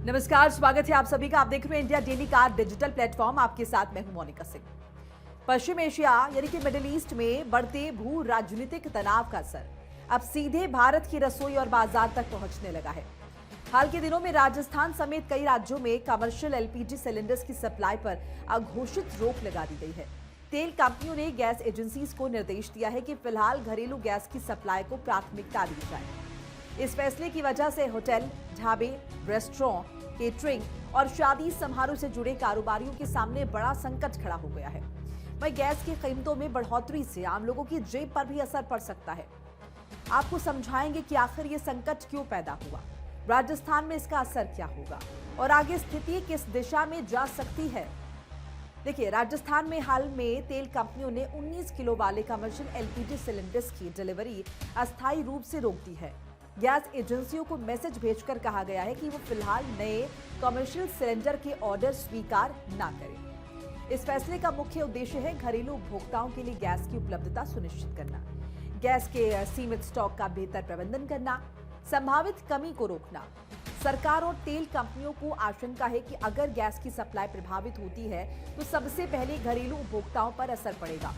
नमस्कार, स्वागत है आप सभी का। आप देख रहे हैं इंडिया डेली का डिजिटल प्लेटफॉर्म। आपके साथ मैं हूं मोनिका सिंह। पश्चिम एशिया यानी कि मिडिल ईस्ट में बढ़ते भू राजनीतिक तनाव का असर अब सीधे भारत की रसोई और बाजार तक पहुंचने लगा है। हाल के दिनों में राजस्थान समेत कई राज्यों में कमर्शियल एलपीजी सिलेंडर्स की सप्लाई पर अघोषित रोक लगा दी गई है। तेल कंपनियों ने गैस एजेंसीज को निर्देश दिया है कि फिलहाल घरेलू गैस की सप्लाई को प्राथमिकता दी जाए। इस फैसले की वजह से होटल, ढाबे, रेस्टोरेंट, केटरिंग और शादी समारोह से जुड़े कारोबारियों के सामने बड़ा संकट खड़ा हो गया है। वहीं गैस की कीमतों में बढ़ोतरी से आम लोगों की जेब पर भी असर पड़ सकता है। आपको समझाएंगे कि आखिर ये संकट क्यों पैदा हुआ, राजस्थान में इसका असर क्या होगा और आगे स्थिति किस दिशा में जा सकती है। देखिए, राजस्थान में हाल में तेल कंपनियों ने 19 किलो वाले कमर्शियल एलपीजी सिलेंडर्स की डिलीवरी अस्थायी रूप से रोक दी है। गैस एजेंसियों को मैसेज भेजकर कहा गया है कि वो फिलहाल नए कमर्शियल सिलेंडर के ऑर्डर स्वीकार ना करें। इस फैसले का मुख्य उद्देश्य है घरेलू उपभोक्ताओं के लिए गैस की उपलब्धता सुनिश्चित करना, गैस के सीमित स्टॉक का बेहतर प्रबंधन करना, संभावित कमी को रोकना। सरकार और तेल कंपनियों को आशंका है कि अगर गैस की सप्लाई प्रभावित होती है तो सबसे पहले घरेलू उपभोक्ताओं पर असर पड़ेगा।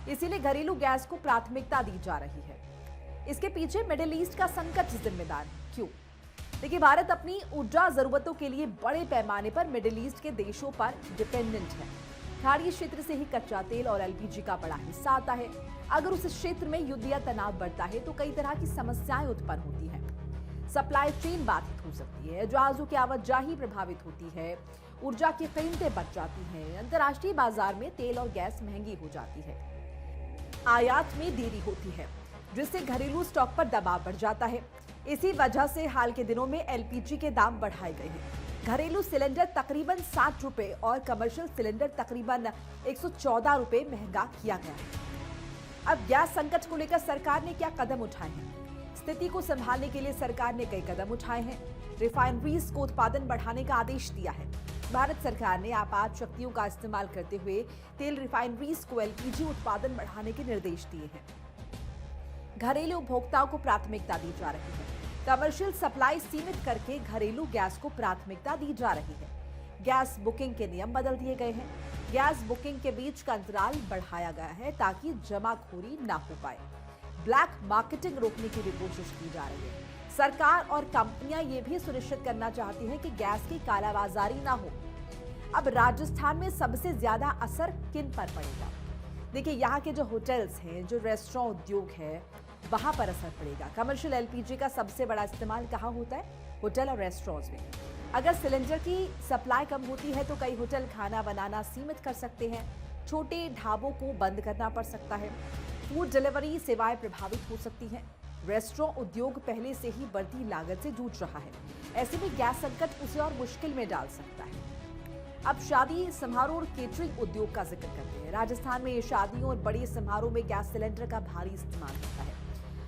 इसीलिए घरेलू गैस को प्राथमिकता दी जा रही है। इसके पीछे मिडिल ईस्ट का संकट जिम्मेदार क्यों? देखिए, भारत अपनी ऊर्जा जरूरतों के लिए बड़े पैमाने पर मिडिल ईस्ट के देशों पर डिपेंडेंट है। खाड़ी क्षेत्र से ही कच्चा तेल और एलपीजी का बड़ा हिस्सा आता है। अगर उस क्षेत्र में युद्ध या तनाव बढ़ता है तो कई तरह की समस्याएं उत्पन्न होती हैं। सप्लाई चेन बाधित हो सकती है, जहाजों की आवाजाही प्रभावित होती है, ऊर्जा की कीमतें बढ़ जाती हैं, अंतर्राष्ट्रीय बाजार में तेल और गैस महंगी हो जाती है, आयात में देरी होती है, जिससे घरेलू स्टॉक पर दबाव बढ़ जाता है। इसी वजह से हाल के दिनों में एलपीजी के दाम बढ़ाए गए हैं। घरेलू सिलेंडर तकरीबन 60 रुपए और कमर्शियल सिलेंडर तकरीबन 114 रुपए महंगा किया गया है। अब गैस संकट को लेकर सरकार ने क्या कदम उठाए हैं? स्थिति को संभालने के लिए सरकार ने कई कदम उठाए हैं। रिफाइनरीज को उत्पादन बढ़ाने का आदेश दिया है। भारत सरकार ने आपात शक्तियों का इस्तेमाल करते हुए तेल रिफाइनरीज को एलपीजी उत्पादन बढ़ाने के निर्देश दिए हैं। घरेलू उपभोक्ताओं को प्राथमिकता दी जा रही है। कमर्शियल सप्लाई सीमित करके घरेलू गैस को प्राथमिकता दी जा रही है। गैस बुकिंग के नियम बदल दिए गए हैं। गैस बुकिंग के बीच का अंतराल बढ़ाया गया है ताकि जमाखोरी ना हो पाए। ब्लैक मार्केटिंग रोकने की भी कोशिश की जा रही है। सरकार और कंपनियां ये भी सुनिश्चित करना चाहती हैं कि गैस की कालाबाजारी ना हो। अब राजस्थान में सबसे ज्यादा असर किन पर पड़ेगा? देखिए, यहाँ के जो होटल्स हैं, जो रेस्टोरेंट उद्योग है, वहां पर असर पड़ेगा। कमर्शियल एलपीजी का सबसे बड़ा इस्तेमाल कहाँ होता है? होटल और रेस्टोरेंट्स में। अगर सिलेंडर की सप्लाई कम होती है तो कई होटल खाना बनाना सीमित कर सकते हैं। छोटे ढाबों को बंद करना पड़ सकता है। फूड डिलीवरी सेवाएं प्रभावित हो सकती हैं। रेस्टोरेंट उद्योग पहले से ही बढ़ती लागत से जूझ रहा है। ऐसे में गैस संकट उसे और मुश्किल में डाल सकता है। अब शादी समारोह और केटरिंग उद्योग का जिक्र करते हैं। राजस्थान में शादियों और बड़े समारोह में गैस सिलेंडर का भारी इस्तेमाल होता है।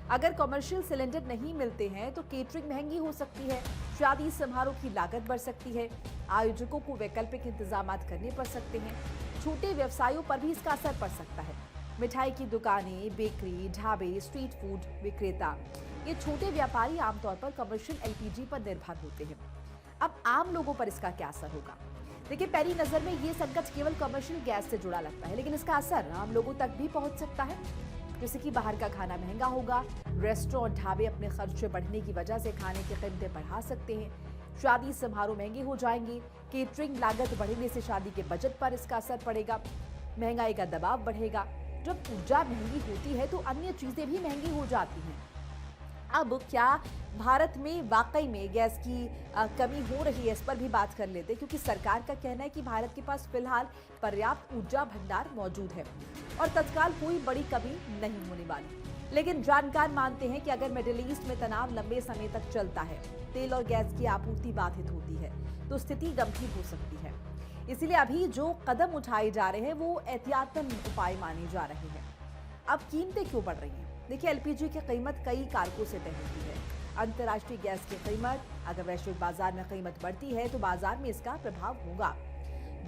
अगर कमर्शियल सिलेंडर नहीं मिलते हैं तो केटरिंग महंगी हो सकती है, शादी समारोह की लागत बढ़ सकती है, आयोजकों को वैकल्पिक इंतजाम करने पड़ सकते हैं। छोटे व्यवसायों पर भी इसका असर पड़ सकता है। मिठाई की दुकानें, बेकरी, ढाबे, स्ट्रीट फूड विक्रेता, ये छोटे व्यापारी आमतौर पर कमर्शियल एलपीजी पर निर्भर होते हैं। अब आम लोगों पर इसका क्या असर होगा? देखिए, पहली नजर में ये संकट केवल कमर्शियल गैस से जुड़ा लगता है, लेकिन इसका असर आम लोगों तक भी पहुंच सकता है। जैसे कि बाहर का खाना महंगा होगा, रेस्टोरेंट, ढाबे अपने खर्चे बढ़ने की वजह से खाने की कीमतें बढ़ा सकते हैं, शादी समारोह महंगे हो जाएंगे, केटरिंग लागत बढ़ने से शादी के बजट पर इसका असर पड़ेगा, महंगाई का दबाव बढ़ेगा। जब ऊर्जा महंगी होती है तो अन्य चीजें भी महंगी हो जाती हैं। अब क्या भारत में वाकई में गैस की कमी हो रही है? इस पर भी बात कर लेते हैं, क्योंकि सरकार का कहना है कि भारत के पास फिलहाल पर्याप्त ऊर्जा भंडार मौजूद है और तत्काल कोई बड़ी कमी नहीं होने वाली। लेकिन जानकार मानते हैं कि अगर मिडिल ईस्ट में तनाव लंबे समय तक चलता है, तेल और गैस की आपूर्ति बाधित होती है तो स्थिति गंभीर हो सकती है। इसलिए अभी जो कदम उठाए जा रहे हैं वो एहतियातन उपाय माने जा रहे हैं। अब कीमतें क्यों बढ़ रही हैं? देखिए, एलपीजी की कीमत कई कारकों से तय होती है। अंतर्राष्ट्रीय गैस की कीमत, अगर वैश्विक बाजार में कीमत बढ़ती है तो बाजार में इसका प्रभाव होगा।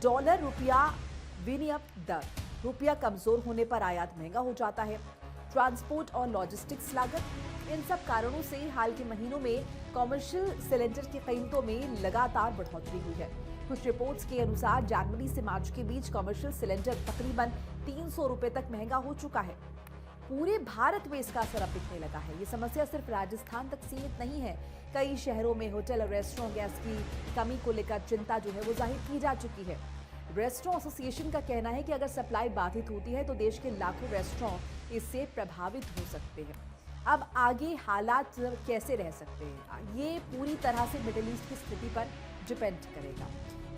डॉलर रुपया विनिमय दर, रुपया कमजोर होने पर आयात महंगा हो जाता है। ट्रांसपोर्ट और लॉजिस्टिक्स लागत, इन सब कारणों से हाल के महीनों में कॉमर्शियल सिलेंडर की कीमतों में लगातार बढ़ोतरी हुई है। कुछ रिपोर्ट्स के अनुसार जनवरी से मार्च के बीच कॉमर्शियल सिलेंडर तकरीबन 300 रुपए तक महंगा हो चुका है। पूरे भारत में इसका असर अब दिखने लगा है। ये समस्या सिर्फ राजस्थान तक सीमित नहीं है। कई शहरों में होटल और रेस्टोरेंट गैस की कमी को लेकर चिंता जो है वो जाहिर की जा चुकी है। रेस्टोरेंट एसोसिएशन का कहना है कि अगर सप्लाई बाधित होती है तो देश के लाखों रेस्टोरेंट इससे प्रभावित हो सकते हैं। अब आगे हालात कैसे रह सकते हैं, ये पूरी तरह से मिडिल ईस्ट की स्थिति पर डिपेंड करेगा,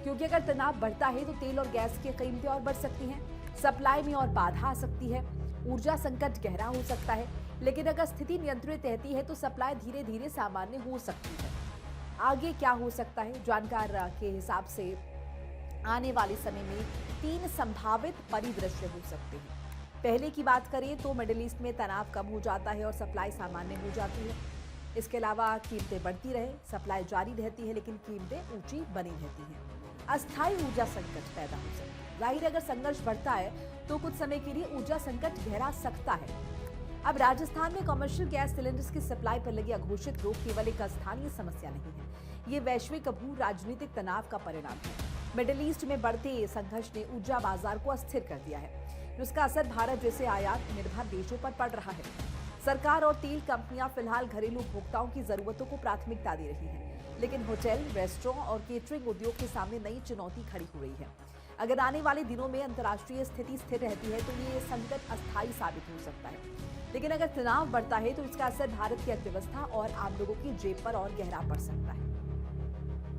क्योंकि अगर तनाव बढ़ता है तो तेल और गैस की कीमतें और बढ़ सकती हैं, सप्लाई में और बाधा आ सकती है, ऊर्जा संकट गहरा हो सकता है। लेकिन अगर स्थिति नियंत्रित रहती है तो सप्लाई धीरे धीरे सामान्य हो सकती है। आगे क्या हो सकता है, जानकार के हिसाब से आने वाले समय में 3 संभावित परिदृश्य हो सकते हैं। पहले की बात करें तो मिडिल ईस्ट में तनाव कम हो जाता है और सप्लाई सामान्य हो जाती है। इसके अलावा कीमतें बढ़ती रहे, सप्लाई जारी रहती है लेकिन कीमतें ऊंची बनी रहती हैं। अस्थायी ऊर्जा संकट पैदा हो सकता है। जाहिर है, अगर संघर्ष बढ़ता है तो कुछ समय के लिए ऊर्जा संकट गहरा सकता है। अब राजस्थान में कमर्शियल गैस सिलेंडर्स की सप्लाई पर लगी अघोषित रोक केवल एक स्थानीय समस्या नहीं है, ये वैश्विक भू राजनीतिक तनाव का परिणाम है। मिडिल ईस्ट में बढ़ते संघर्ष ने ऊर्जा बाजार को अस्थिर कर दिया है, जिसका असर भारत जैसे आयात निर्भर देशों पर पड़ रहा है। सरकार और तेल कंपनियां फिलहाल घरेलू उपभोक्ताओं की जरूरतों को प्राथमिकता दे रही हैं, लेकिन होटल, रेस्टोरेंट और केटरिंग उद्योग के सामने नई चुनौती खड़ी हो रही है। अगर आने वाले दिनों में अंतर्राष्ट्रीय स्थिति स्थिर रहती है तो ये संकट अस्थायी साबित हो सकता है, लेकिन अगर तनाव बढ़ता है तो इसका असर भारत की अर्थव्यवस्था और आम लोगों की जेब पर और गहरा पड़ सकता है।